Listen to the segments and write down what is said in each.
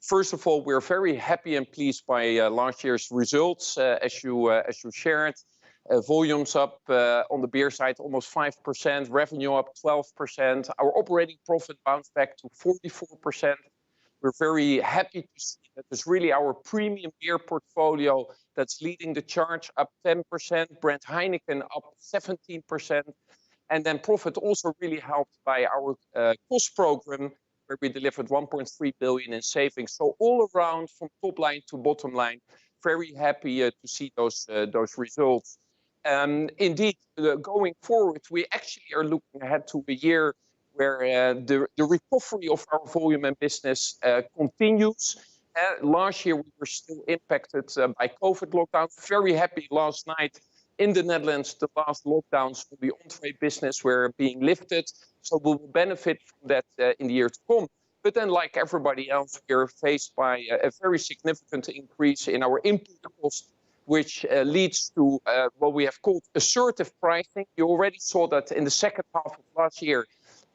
First of all, we're very happy and pleased by last year's results, as you shared. Volumes up on the beer side almost 5%, revenue up 12%. Our operating profit bounced back to 44%. We're very happy to see that it's really our premium beer portfolio that's leading the charge, up 10%. Brand Heineken up 17%. And then profit also really helped by our cost program, where we delivered 1.3 billion in savings. So all around, from top line to bottom line, very happy to see those results. Indeed, going forward, we actually are looking ahead to a year where the recovery of our volume and business continues. Last year, we were still impacted by COVID lockdown. Very happy last night in the Netherlands, the last lockdowns for the on-trade business were being lifted. So we will benefit from that in the years to come. But then, like everybody else, we are faced by a very significant increase in our input cost, which leads to what we have called assertive pricing. You already saw that in the second half of last year,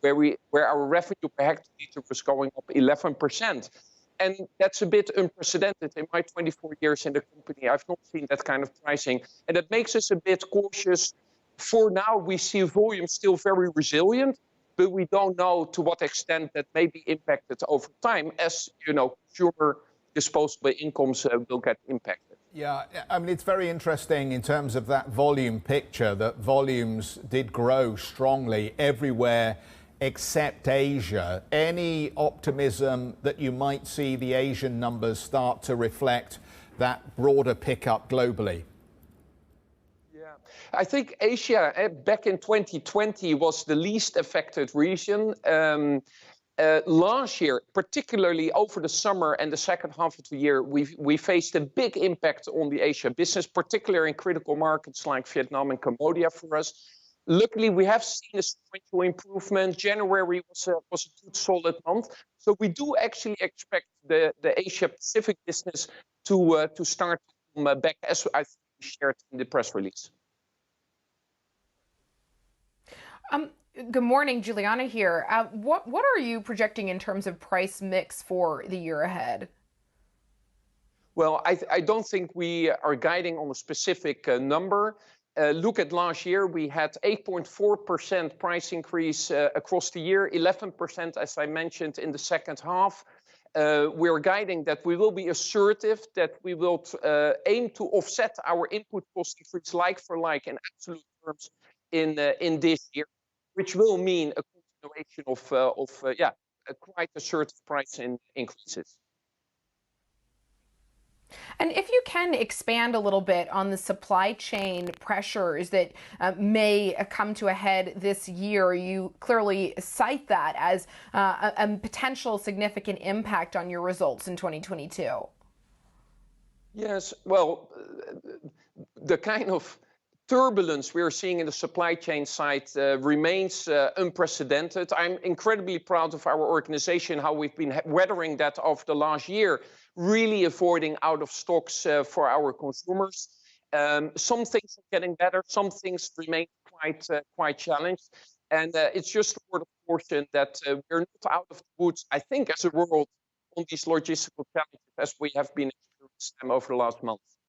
where our revenue per hectoliter was going up 11%. And that's a bit unprecedented. In my 24 years in the company, I've not seen that kind of pricing. And that makes us a bit cautious. For now, we see volume still very resilient, but we don't know to what extent that may be impacted over time as, consumer disposable incomes will get impacted. Yeah, I mean, it's very interesting in terms of that volume picture, that volumes did grow strongly everywhere except Asia. Any optimism that you might see the Asian numbers start to reflect that broader pickup globally? Yeah, I think Asia back in 2020 was the least affected region. Last year, particularly over the summer and the second half of the year, we faced a big impact on the Asia business, particularly in critical markets like Vietnam and Cambodia for us. Luckily, we have seen a sequential improvement. January was a good solid month. So we do actually expect the Asia Pacific business to start to come back, as I shared in the press release. Good morning, Juliana here. What are you projecting in terms of price mix for the year ahead? Well, I don't think we are guiding on a specific number. Look at last year, we had 8.4% price increase across the year, 11%, as I mentioned, in the second half. We're guiding that we will be assertive, that we will aim to offset our input cost increase like for like in absolute terms in this year, which will mean a continuation of quite assertive price increases. And if you can expand a little bit on the supply chain pressures that may come to a head this year, you clearly cite that as a potential significant impact on your results in 2022. Yes, well, the kind of turbulence we're seeing in the supply chain side remains unprecedented. I'm incredibly proud of our organization, how we've been weathering that over the last year, really avoiding out of stocks for our consumers. Some things are getting better, some things remain quite challenged. And it's just a word of caution that we're not out of the woods, I think, as a world on these logistical challenges as we have been experiencing them over the last months.